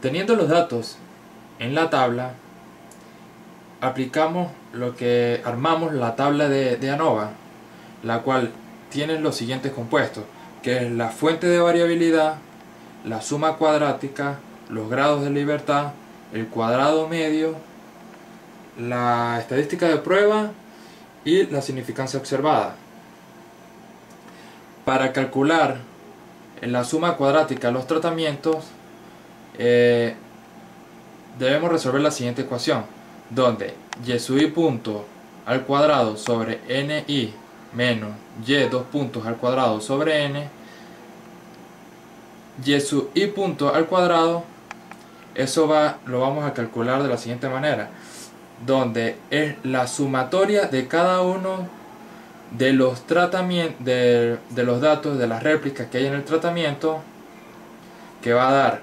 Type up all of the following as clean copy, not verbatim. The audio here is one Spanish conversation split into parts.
Teniendo los datos en la tabla, armamos la tabla de ANOVA, la cual tiene los siguientes compuestos, que es la fuente de variabilidad, la suma cuadrática, los grados de libertad, el cuadrado medio, la estadística de prueba y la significancia observada. Para calcular la suma cuadrática de los tratamientos, debemos resolver la siguiente ecuación, donde y sub i punto al cuadrado sobre ni menos y dos puntos al cuadrado sobre n, y sub i punto al cuadrado, eso lo vamos a calcular de la siguiente manera, donde es la sumatoria de cada uno de los tratamientos, de los datos de las réplicas que hay en el tratamiento, que va a dar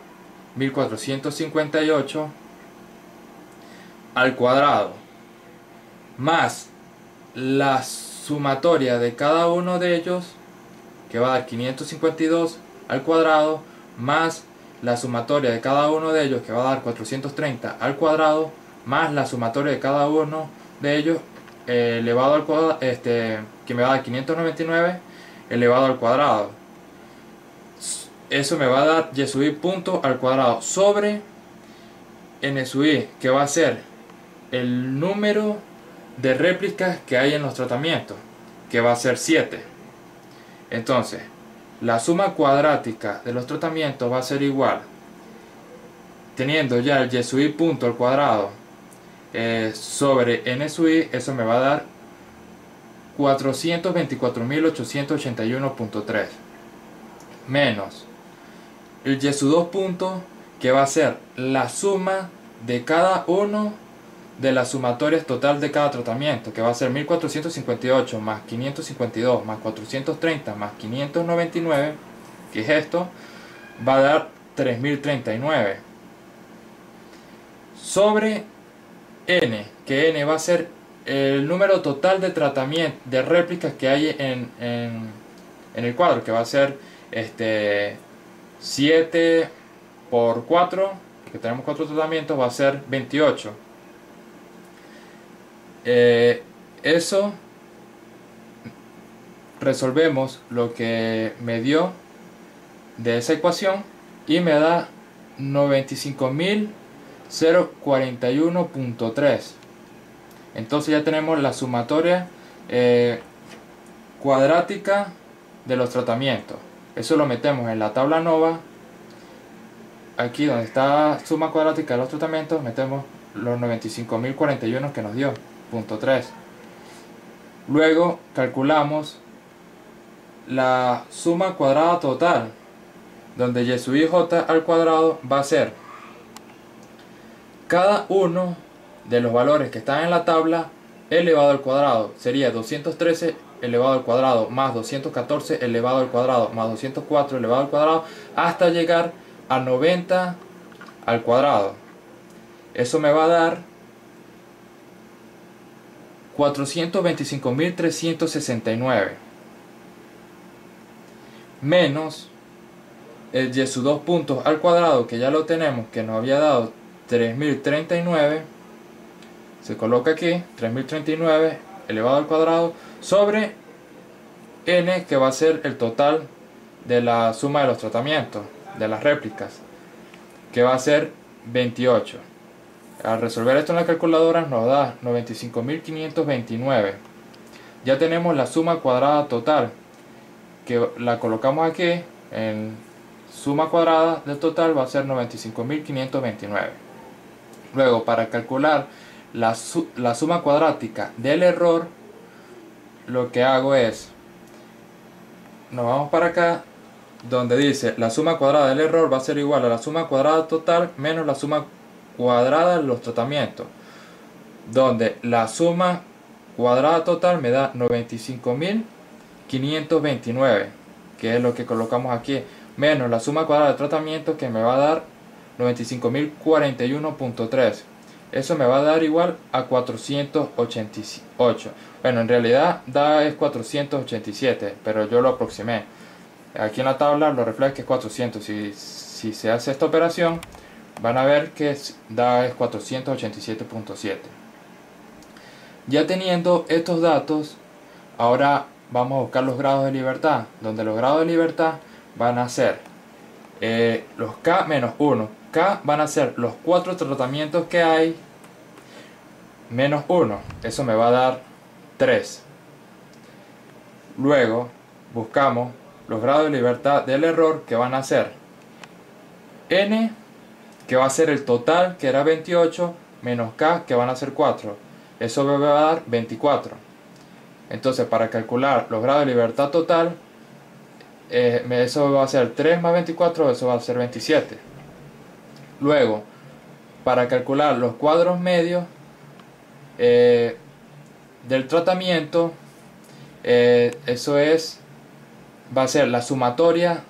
1458 al cuadrado, más la sumatoria de cada uno de ellos, que va a dar 552 al cuadrado, más la sumatoria de cada uno de ellos, que va a dar 430 al cuadrado, más la sumatoria de cada uno de ellos elevado al cuadrado, que me va a dar 599 elevado al cuadrado. Eso me va a dar y sub i punto al cuadrado sobre n sub i, que va a ser el número de réplicas que hay en los tratamientos, que va a ser 7. Entonces, la suma cuadrática de los tratamientos va a ser igual, teniendo ya el y sub i punto al cuadrado sobre n sub i, eso me va a dar 424.881.3 menos el y sub 2 puntos, que va a ser la suma de cada uno de las sumatorias total de cada tratamiento, que va a ser 1458 más 552 más 430 más 599, que es esto, va a dar 3039 sobre n, que n va a ser el número total de tratamiento de réplicas que hay en el cuadro, que va a ser 7 por 4, que tenemos 4 tratamientos, va a ser 28. Eso resolvemos lo que me dio de esa ecuación y me da 95.041.3. entonces ya tenemos la sumatoria cuadrática de los tratamientos. Eso lo metemos en la tabla ANOVA. Aquí donde está suma cuadrática de los tratamientos, metemos los 95.041 que nos dio, punto 3. Luego calculamos la suma cuadrada total, donde y sub i j al cuadrado va a ser cada uno de los valores que están en la tabla elevado al cuadrado. Sería 213 elevado al cuadrado más 214 elevado al cuadrado más 204 elevado al cuadrado hasta llegar a 90 al cuadrado. Eso me va a dar 425.369 menos el y sub 2 puntos al cuadrado, que ya lo tenemos, que nos había dado 3039. Se coloca aquí 3039 elevado al cuadrado sobre n, que va a ser el total de la suma de los tratamientos de las réplicas, que va a ser 28. Al resolver esto en la calculadora nos da 95.529. Ya tenemos la suma cuadrada total, que la colocamos aquí en suma cuadrada del total, va a ser 95.529. Luego, para calcular la suma cuadrática del error, lo que hago es, nos vamos para acá, donde dice la suma cuadrada del error va a ser igual a la suma cuadrada total menos la suma cuadrada de los tratamientos, donde la suma cuadrada total me da 95.529, que es lo que colocamos aquí, menos la suma cuadrada de tratamiento, que me va a dar 95.041.3. Eso me va a dar igual a 488. Bueno, en realidad es 487, pero yo lo aproximé. Aquí en la tabla lo refleja que es 400. Si se hace esta operación, van a ver que da es 487.7. Ya teniendo estos datos, ahora vamos a buscar los grados de libertad, donde los grados de libertad van a ser los K menos 1. K van a ser los 4 tratamientos que hay menos 1. Eso me va a dar 3. Luego buscamos los grados de libertad del error, que van a ser N, que va a ser el total, que era 28, menos K, que van a ser 4. Eso me va a dar 24. Entonces, para calcular los grados de libertad total, eso va a ser 3 más 24, eso va a ser 27. Luego, para calcular los cuadros medios del tratamiento, eso va a ser la sumatoria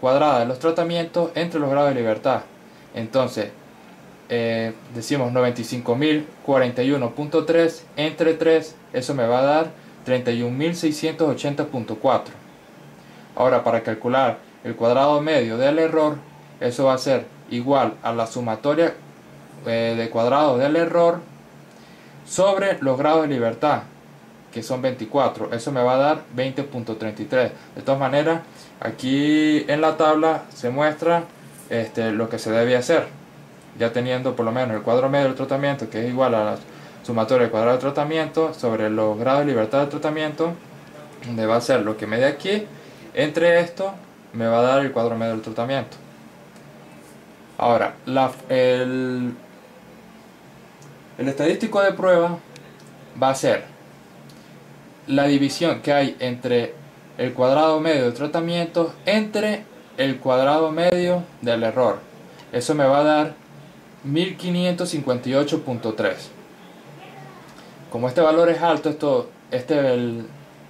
cuadrada de los tratamientos entre los grados de libertad. Entonces, decimos 95.041.3 entre 3, eso me va a dar 31.680.4. Ahora, para calcular el cuadrado medio del error, eso va a ser igual a la sumatoria de cuadrados del error sobre los grados de libertad, que son 24. Eso me va a dar 20.33. De todas maneras, aquí en la tabla se muestra lo que se debe hacer, ya teniendo por lo menos el cuadro medio del tratamiento, que es igual a la sumatoria del cuadrado del tratamiento sobre los grados de libertad del tratamiento, donde va a ser lo que me dé aquí entre esto, me va a dar el cuadro medio del tratamiento. Ahora, el estadístico de prueba va a ser la división que hay entre el cuadrado medio del tratamiento entre el cuadrado medio del error. Eso me va a dar 1558.3. Como este valor es alto,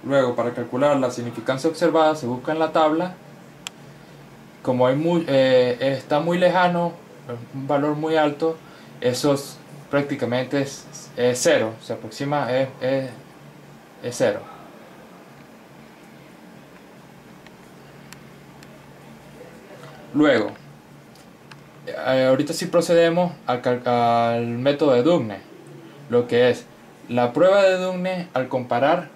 luego para calcular la significancia observada se busca en la tabla. Como está muy lejano, un valor muy alto, eso prácticamente es 0, se aproxima, es 0. Luego, ahorita sí procedemos al método de Dugne, lo que es la prueba de Dugne al comparar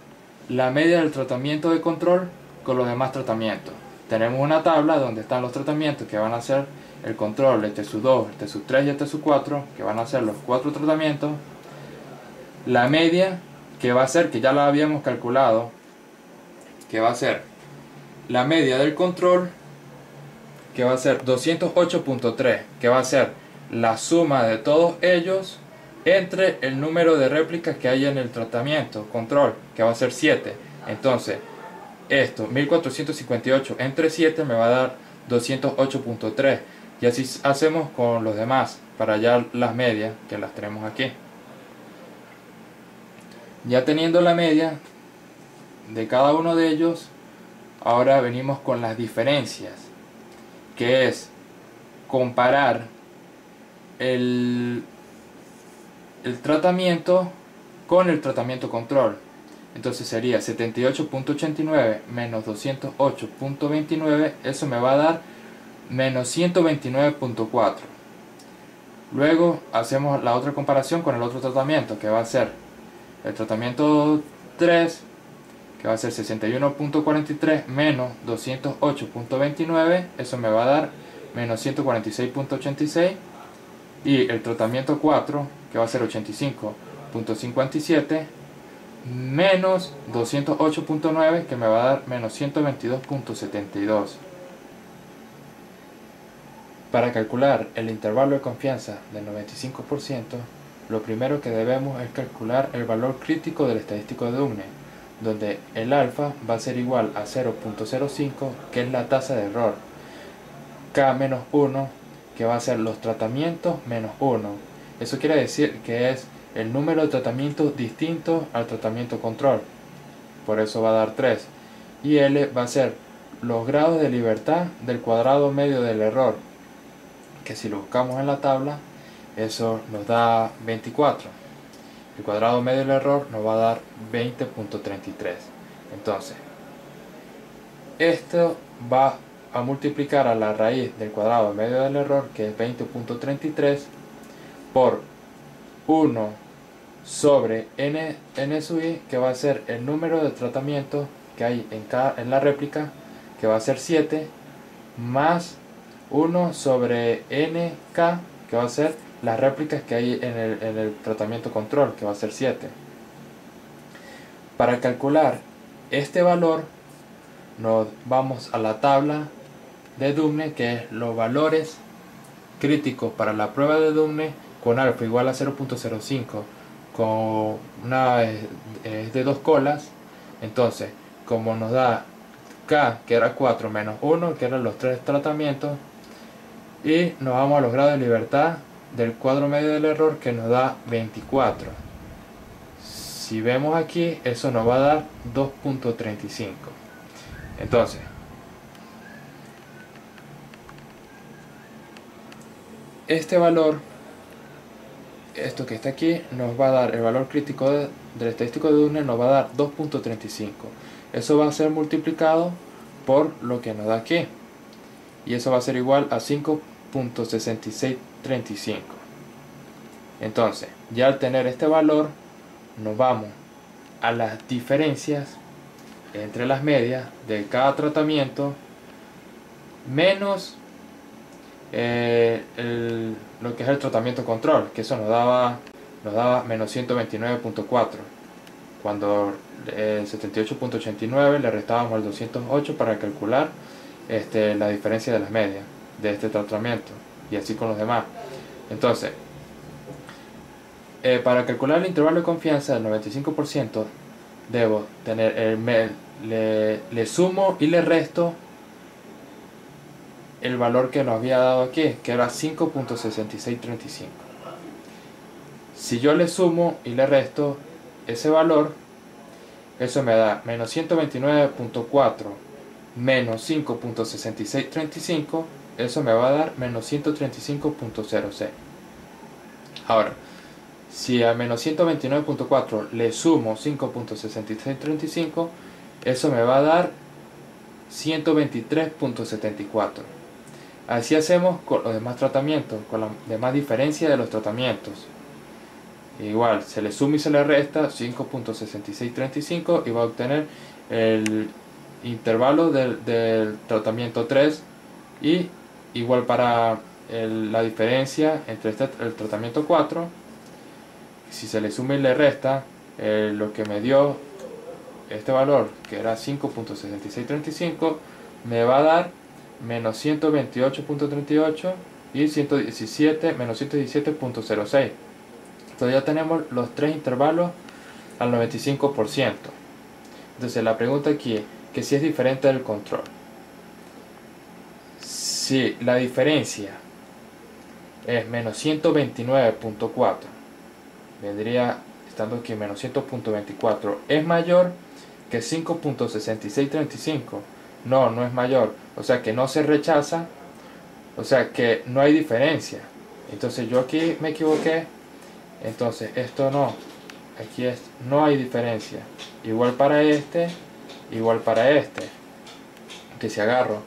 la media del tratamiento de control con los demás tratamientos. Tenemos una tabla donde están los tratamientos que van a ser el control, el T2, el T3 y el T4, que van a ser los 4 tratamientos. La media, que va a ser, que ya la habíamos calculado, que va a ser la media del control, que va a ser 208.3, que va a ser la suma de todos ellos entre el número de réplicas que hay en el tratamiento control, que va a ser 7. Entonces, esto, 1458 entre 7 me va a dar 208.3. Y así hacemos con los demás, para hallar las medias, que las tenemos aquí. Ya teniendo la media de cada uno de ellos, ahora venimos con las diferencias, que es comparar el tratamiento con el tratamiento control. Entonces sería 78.89 menos 208.29, eso me va a dar menos 129.4. Luego hacemos la otra comparación con el otro tratamiento, que va a ser el tratamiento 3, que va a ser 61.43 menos 208.29, eso me va a dar menos 146.86. Y el tratamiento 4, que va a ser 85.57 menos 208.9, que me va a dar menos 122.72. Para calcular el intervalo de confianza del 95%, lo primero que debemos es calcular el valor crítico del estadístico de Dugne, donde el alfa va a ser igual a 0.05, que es la tasa de error, K menos 1, que va a ser los tratamientos menos 1. Eso quiere decir que es el número de tratamientos distintos al tratamiento control, por eso va a dar 3. Y L va a ser los grados de libertad del cuadrado medio del error, que si lo buscamos en la tabla, eso nos da 24. El cuadrado medio del error nos va a dar 20.33. Entonces, esto va a multiplicar a la raíz del cuadrado en medio del error, que es 20.33, por 1 sobre n sub i, que va a ser el número de tratamientos que hay en la réplica, que va a ser 7, más 1 sobre nk, que va a ser las réplicas que hay en el tratamiento control, que va a ser 7. Para calcular este valor nos vamos a la tabla de Dumne, que es los valores críticos para la prueba de Dumne con alfa igual a 0.05, con una es de 2 colas. Entonces, como nos da K, que era 4 menos 1, que eran los 3 tratamientos, y nos vamos a los grados de libertad del cuadro medio del error, que nos da 24. Si vemos aquí, eso nos va a dar 2.35. Entonces, este valor, esto que está aquí, nos va a dar el valor crítico del estadístico de Dumne, nos va a dar 2.35. Eso va a ser multiplicado por lo que nos da aquí, y eso va a ser igual a 5.6635. Entonces, ya al tener este valor, nos vamos a las diferencias entre las medias de cada tratamiento menos lo que es el tratamiento control, que eso nos daba menos 129.4, cuando el 78.89 le restábamos el 208 para calcular la diferencia de las medias de este tratamiento, y así con los demás. Entonces, para calcular el intervalo de confianza del 95%, debo tener le sumo y le resto el valor que nos había dado aquí, que era 5.6635. Si yo le sumo y le resto ese valor, eso me da menos 129.4 menos 5.6635, eso me va a dar menos 135.06. Ahora, si a menos 129.4 le sumo 5.6635, eso me va a dar 123.74. Así hacemos con los demás tratamientos, con la demás diferencia de los tratamientos. Igual, se le suma y se le resta 5.6635 y va a obtener el intervalo del tratamiento 3, y igual para la diferencia entre el tratamiento 4, si se le suma y le resta lo que me dio este valor, que era 5.6635, me va a dar menos 128.38 y 117 menos 117.06. Entonces ya tenemos los tres intervalos al 95%. Entonces la pregunta aquí es que si es diferente del control. Si la diferencia es menos 129.4, vendría estando aquí menos 100.24, ¿es mayor que 5.6635? No es mayor, o sea que no se rechaza, o sea que no hay diferencia. Entonces yo aquí me equivoqué, entonces esto no, aquí no hay diferencia, igual para este, igual para este. Que si agarro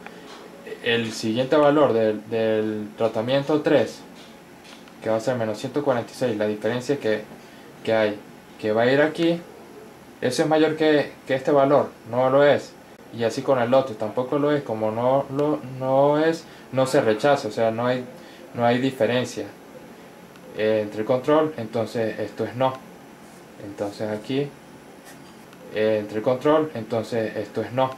el siguiente valor del tratamiento 3, que va a ser menos 146, la diferencia que hay, que va a ir aquí, eso es mayor que este valor, no lo es. Y así con el otro, tampoco lo es. Como no es, no se rechaza, o sea, no hay diferencia entre el control, entonces esto es no. Entonces aquí, entre el control, entonces esto es no.